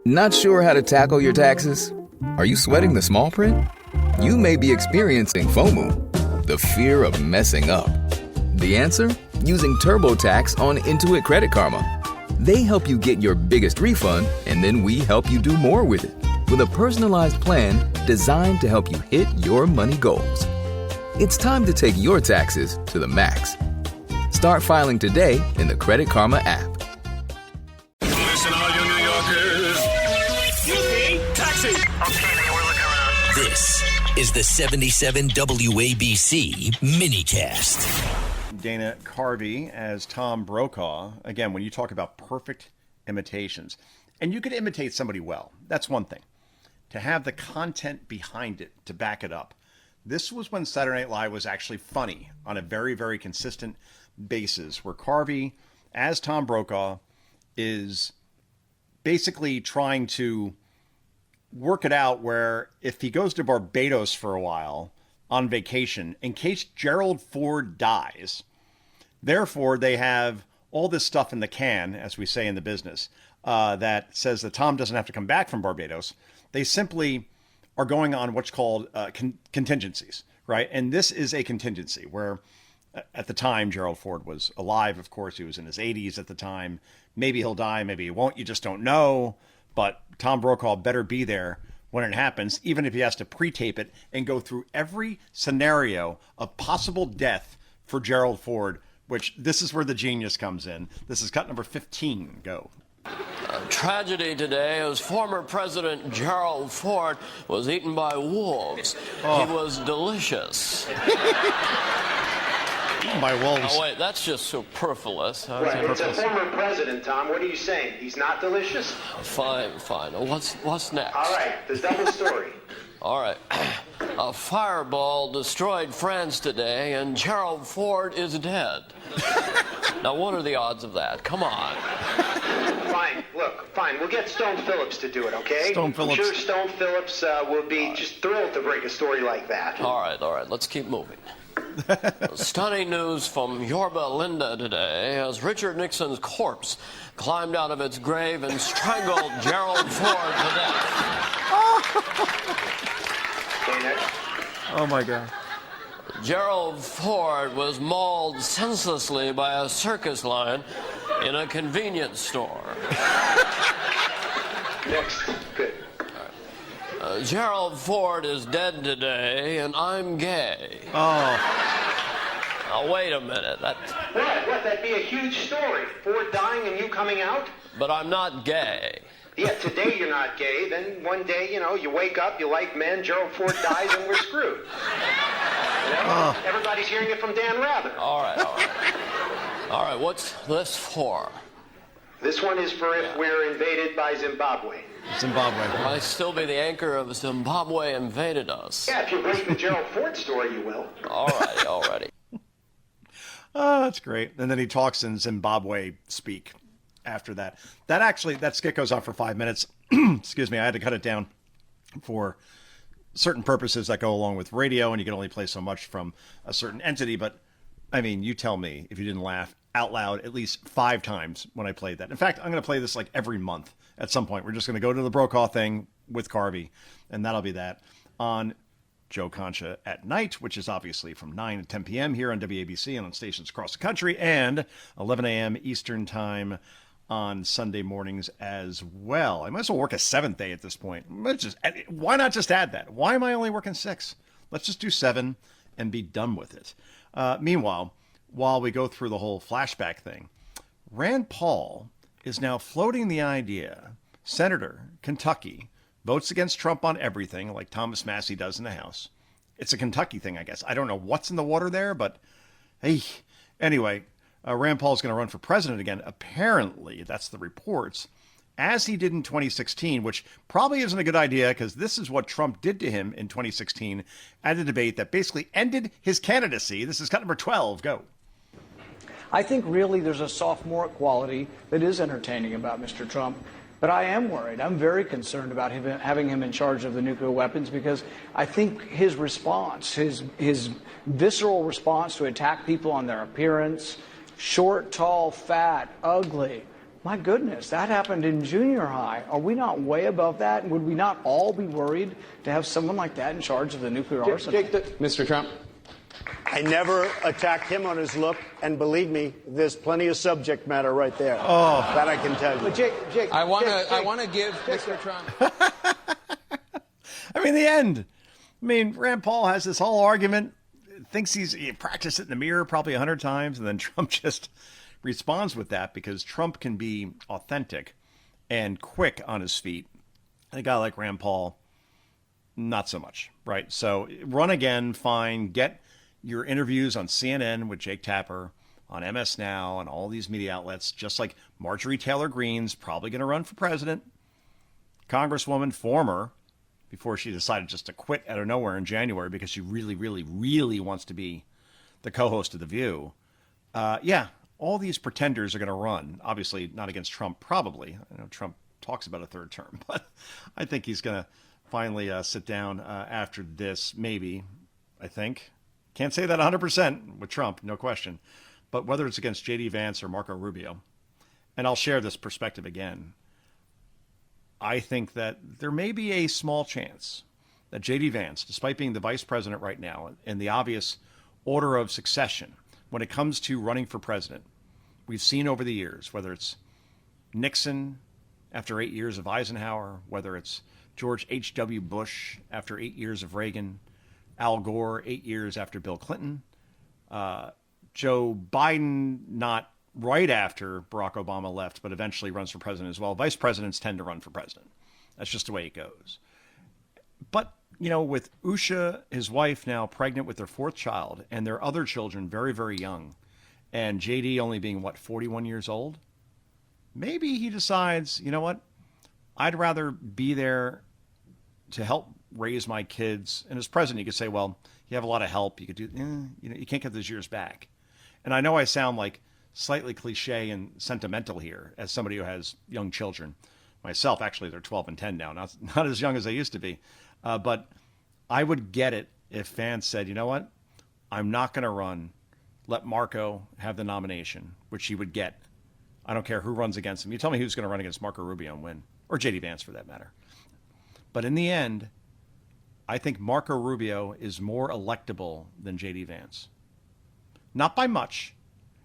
Not sure how to tackle your taxes? Are you sweating the small print? You may be experiencing FOMO, the fear of messing up. The answer? Using TurboTax on Intuit Credit Karma. They help you get your biggest refund, and then we help you do more with it, with a personalized plan designed to help you hit your money goals. It's time to take your taxes to the max. Start filing today in the Credit Karma app. Listen, all you New Yorkers. Excuse me, taxi. Okay, we're looking around. This is the 77 WABC minicast. Dana Carvey as Tom Brokaw. Again, when you talk about perfect imitations, and you could imitate somebody well, that's one thing. To have the content behind it to back it up. This was when Saturday Night Live was actually funny on a very, very consistent basis, where Carvey, as Tom Brokaw, is basically trying to work it out where if he goes to Barbados for a while on vacation, in case Gerald Ford dies, therefore they have all this stuff in the can, as we say in the business, that says that Tom doesn't have to come back from Barbados. They simply are going on what's called contingencies, right? And this is a contingency where at the time Gerald Ford was alive. Of course, he was in his 80s at the time. Maybe he'll die, maybe he won't. You just don't know. But Tom Brokaw better be there when it happens, even if he has to pre-tape it and go through every scenario of possible death for Gerald Ford, which this is where the genius comes in. This is cut number 15. Go. Tragedy today as former President Gerald Ford was eaten by wolves. Oh. He was delicious. My wolves. Oh, wait, that's just superfluous. Right, it's a former president, Tom. What are you saying? He's not delicious? Fine. What's next? All right, the double story. All right. A fireball destroyed France today, and Gerald Ford is dead. Now, what are the odds of that? Come on. Fine. We'll get Stone Phillips to do it, okay? Stone Phillips. I'm sure Stone Phillips will be just thrilled to break a story like that. All right. Let's keep moving. Stunning news from Yorba Linda today as Richard Nixon's corpse climbed out of its grave and strangled Gerald Ford to death. Oh, my God. Gerald Ford was mauled senselessly by a circus lion in a convenience store. Next. Good. Gerald Ford is dead today, and I'm gay. Oh. Now, wait a minute. What? That'd be a huge story. Ford dying and you coming out? But I'm not gay. Yeah, today you're not gay. Then one day, you wake up, you like men, Gerald Ford dies, and we're screwed. Everybody's hearing it from Dan Rather. All right, what's this for? This one is for if we're invaded by Zimbabwe. Zimbabwe. Will I still be the anchor of Zimbabwe invaded us? Yeah, if you break the Gerald Ford story, you will. All righty. Oh, that's great. And then he talks in Zimbabwe speak after that. That skit goes on for 5 minutes. Excuse me, I had to cut it down for certain purposes that go along with radio, and you can only play so much from a certain entity. But, I mean, you tell me if you didn't laugh out loud at least 5 times when I played that. In fact, I'm going to play this like every month at some point. We're just going to go to the Brokaw thing with Carvey, and that'll be that on Joe Concha at night, which is obviously from 9 to 10 p.m. here on WABC and on stations across the country, and 11 a.m. Eastern time on Sunday mornings as well. I might as well work a 7th day at this point. Why not just add that? Why am I only working 6? Let's just do 7 and be done with it. Meanwhile, while we go through the whole flashback thing, Rand Paul is now floating the idea, Senator, Kentucky, votes against Trump on everything, like Thomas Massey does in the House. It's a Kentucky thing, I guess. I don't know what's in the water there, but hey. Anyway, Rand Paul is going to run for president again. Apparently, that's the reports, as he did in 2016, which probably isn't a good idea because this is what Trump did to him in 2016 at a debate that basically ended his candidacy. This is cut number 12. Go. I think really there's a sophomore quality that is entertaining about Mr. Trump. But I am worried. I'm very concerned about having him in charge of the nuclear weapons because I think his response, his visceral response to attack people on their appearance, short, tall, fat, ugly, My goodness, that happened in junior high. Are we not way above that? Would we not all be worried to have someone like that in charge of the nuclear arsenal? Mr. Trump. I never attacked him on his look, and believe me, there's plenty of subject matter right there. Oh, that I can tell you. But Jake, I want to give Mr. Trump. I mean, the end. I mean, Rand Paul has this whole argument, thinks he practiced it in the mirror probably 100 times, and then Trump just responds with that because Trump can be authentic and quick on his feet. And a guy like Rand Paul, not so much, right? So run again, fine. Get your interviews on CNN with Jake Tapper, on MS Now, and all these media outlets, just like Marjorie Taylor Greene's probably going to run for president. Congresswoman, former, before she decided just to quit out of nowhere in January because she really, really, really wants to be the co-host of The View. Yeah, all these pretenders are going to run. Obviously, not against Trump, probably. I know Trump talks about a third term, but I think he's going to finally sit down after this, maybe, I think. Can't say that 100% with Trump, no question. But whether it's against J.D. Vance or Marco Rubio, and I'll share this perspective again, I think that there may be a small chance that J.D. Vance, despite being the vice president right now, in the obvious order of succession, when it comes to running for president, we've seen over the years, whether it's Nixon after 8 years of Eisenhower, whether it's George H.W. Bush after 8 years of Reagan, Al Gore 8 years after Bill Clinton, Joe Biden not right after Barack Obama left, but eventually runs for president as well. Vice presidents tend to run for president. That's just the way it goes. But, you know, with Usha, his wife, now pregnant with their fourth child, and their other children very, very young, and JD only being, 41 years old, maybe he decides, you know what, I'd rather be there to help raise my kids. And as president, you could say, well, you have a lot of help. You could do, you can't get those years back. And I know I sound like slightly cliche and sentimental here as somebody who has young children. Myself, actually, they're 12 and 10 now, not as young as they used to be. But I would get it if Vance said, you know what, I'm not going to run. Let Marco have the nomination, which he would get. I don't care who runs against him. You tell me who's going to run against Marco Rubio and win, or J.D. Vance for that matter. But in the end, I think Marco Rubio is more electable than J.D. Vance. Not by much.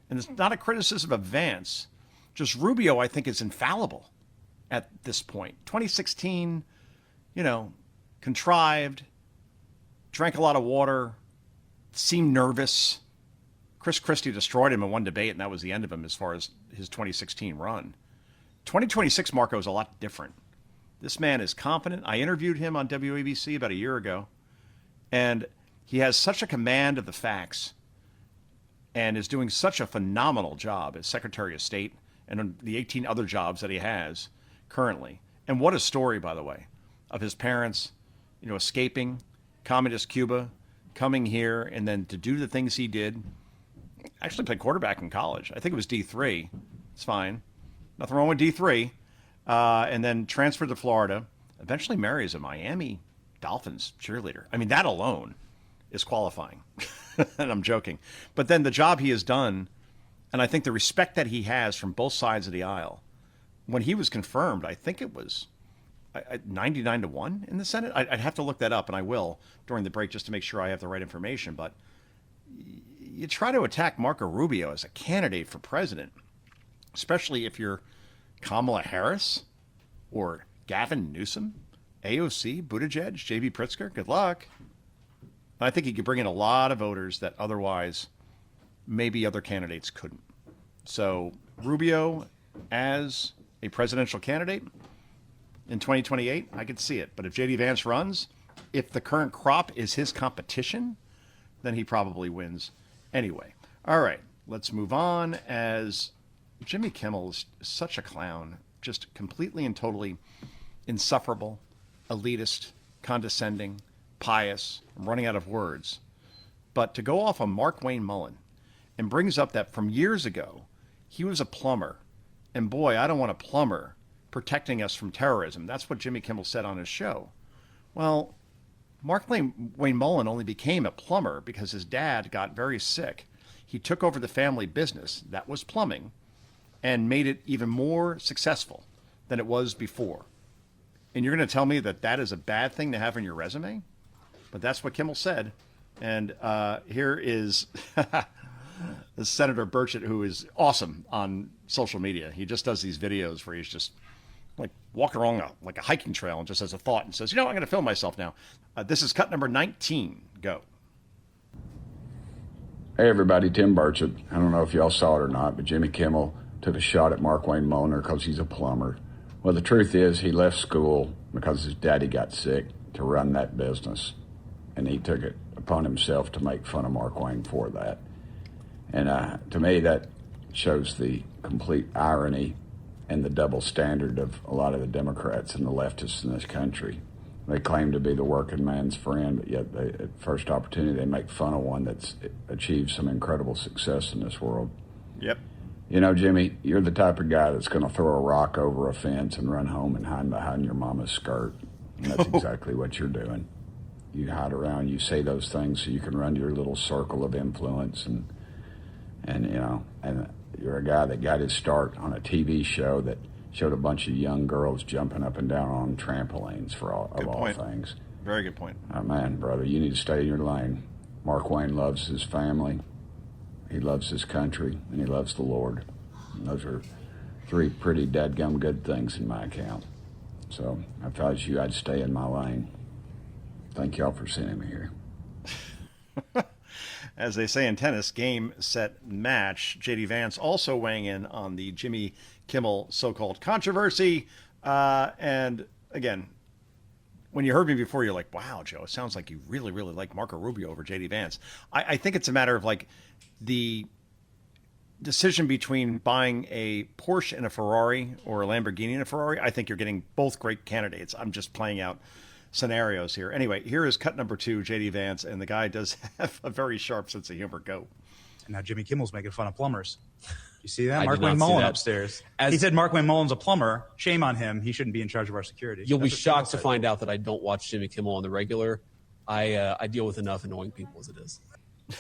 And it's not a criticism of Vance. Just Rubio, I think, is infallible at this point. 2016, contrived, drank a lot of water, seemed nervous. Chris Christie destroyed him in one debate, and that was the end of him as far as his 2016 run. 2026 Marco is a lot different. This man is confident. I interviewed him on WABC about a year ago, and he has such a command of the facts and is doing such a phenomenal job as Secretary of State and the 18 other jobs that he has currently. And what a story, by the way, of his parents, escaping communist Cuba, coming here, and then to do the things he did. Actually played quarterback in college. I think it was D3. It's fine. Nothing wrong with D3. And then transferred to Florida. Eventually marries a Miami Dolphins cheerleader. I mean, that alone is qualifying. And I'm joking. But then the job he has done, and I think the respect that he has from both sides of the aisle. When he was confirmed, I think it was 99-1 in the Senate. I'd have to look that up, and I will during the break just to make sure I have the right information. But you try to attack Marco Rubio as a candidate for president, especially if you're Kamala Harris or Gavin Newsom, AOC, Buttigieg, J.B. Pritzker. Good luck. I think he could bring in a lot of voters that otherwise maybe other candidates couldn't. So Rubio as a presidential candidate in 2028, I could see it. But if J.D. Vance runs, if the current crop is his competition, then he probably wins anyway. All right, let's move on as Jimmy Kimmel is such a clown, just completely and totally insufferable, elitist, condescending, pious. I'm running out of words. But to go off on Mark Wayne Mullen and brings up that from years ago, he was a plumber. And boy, I don't want a plumber protecting us from terrorism. That's what Jimmy Kimmel said on his show. Well, Mark Wayne Mullen only became a plumber because his dad got very sick. He took over the family business. That was plumbing. and made it even more successful than it was before. And you're going to tell me that that is a bad thing to have on your resume? But that's what Kimmel said. And here is Senator Burchett, who is awesome on social media. He just does these videos where he's just like walking along like a hiking trail and just has a thought and says, I'm going to film myself now. This is cut number 19. Go. Hey, everybody. Tim Burchett. I don't know if y'all saw it or not, but Jimmy Kimmel took a shot at Mark Wayne Mulliner because he's a plumber. Well, the truth is he left school because his daddy got sick to run that business. And he took it upon himself to make fun of Mark Wayne for that. And to me, that shows the complete irony and the double standard of a lot of the Democrats and the leftists in this country. They claim to be the working man's friend, but yet at first opportunity they make fun of one that's achieved some incredible success in this world. Yep. You know, Jimmy, you're the type of guy that's going to throw a rock over a fence and run home and hide behind your mama's skirt. And that's exactly what you're doing. You hide around, you say those things so you can run your little circle of influence, and you're a guy that got his start on a TV show that showed a bunch of young girls jumping up and down on trampolines of all things. Very good point. Oh, man, brother, you need to stay in your lane. Mark Wayne loves his family, he loves his country, and he loves the Lord. And those are three pretty dadgum good things in my account. So if I was you, I'd stay in my lane. Thank y'all for sending me here. As they say in tennis, game, set, match. J.D. Vance also weighing in on the Jimmy Kimmel so-called controversy. And again, when you heard me before, you're like, wow, Joe, it sounds like you really, really like Marco Rubio over J.D. Vance. I think it's a matter of like the decision between buying a Porsche and a Ferrari or a Lamborghini and a Ferrari. I think you're getting both great candidates. I'm just playing out scenarios here. Anyway, here is cut number 2, J.D. Vance, and the guy does have a very sharp sense of humor. Go. And now Jimmy Kimmel's making fun of plumbers. You see that? I Mark did not Wayne see Mullin that. upstairs. He said Mark Wayne Mullin's a plumber. Shame on him. He shouldn't be in charge of our security. You'll be That's what shocked to Kimmel said. find out that I don't watch Jimmy Kimmel on the regular. I deal with enough annoying people as it is.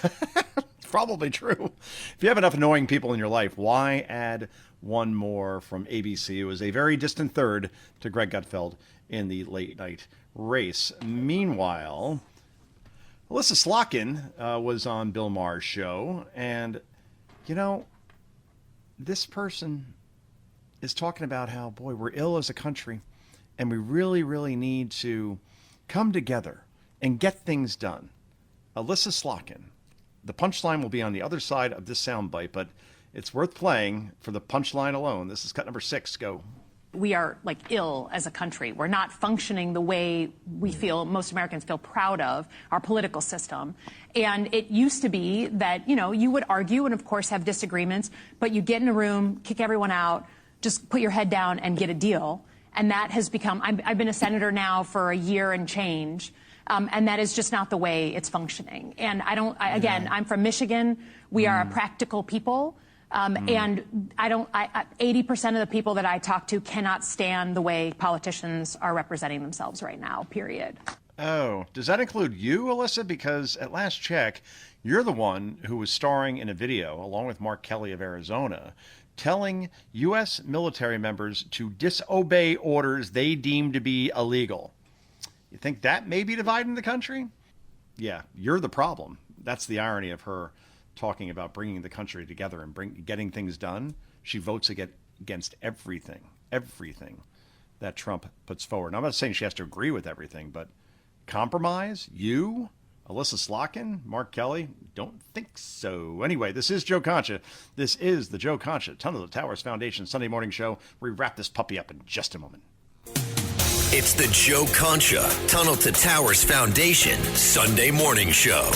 It's probably true. If you have enough annoying people in your life, why add one more from ABC? It was a very distant third to Greg Gutfeld in the late night race. Meanwhile, Alyssa Slotkin was on Bill Maher's show, and this person is talking about how, boy, we're ill as a country, and we really, really need to come together and get things done. Alyssa Slotkin. The punchline will be on the other side of this soundbite, but it's worth playing for the punchline alone. This is cut number 6. Go. We are ill as a country. We're not functioning the way we feel, most Americans feel proud of our political system. And it used to be that, you would argue and of course have disagreements, but you get in a room, kick everyone out, just put your head down and get a deal. And that has become, I've been a senator now for a year and change. And that is just not the way it's functioning. And I'm from Michigan. We are a practical people. And 80% of the people that I talk to cannot stand the way politicians are representing themselves right now, period. Oh, does that include you, Alyssa? Because at last check, you're the one who was starring in a video, along with Mark Kelly of Arizona, telling U.S. military members to disobey orders they deem to be illegal. You think that may be dividing the country? Yeah, you're the problem. That's the irony of her talking about bringing the country together and getting things done. She votes against everything that Trump puts forward. And I'm not saying she has to agree with everything, but compromise? You? Alyssa Slotkin? Mark Kelly? Don't think so. Anyway, this is Joe Concha. This is the Joe Concha Tunnel to Towers Foundation Sunday morning show. We wrap this puppy up in just a moment. It's the Joe Concha Tunnel to Towers Foundation Sunday morning show.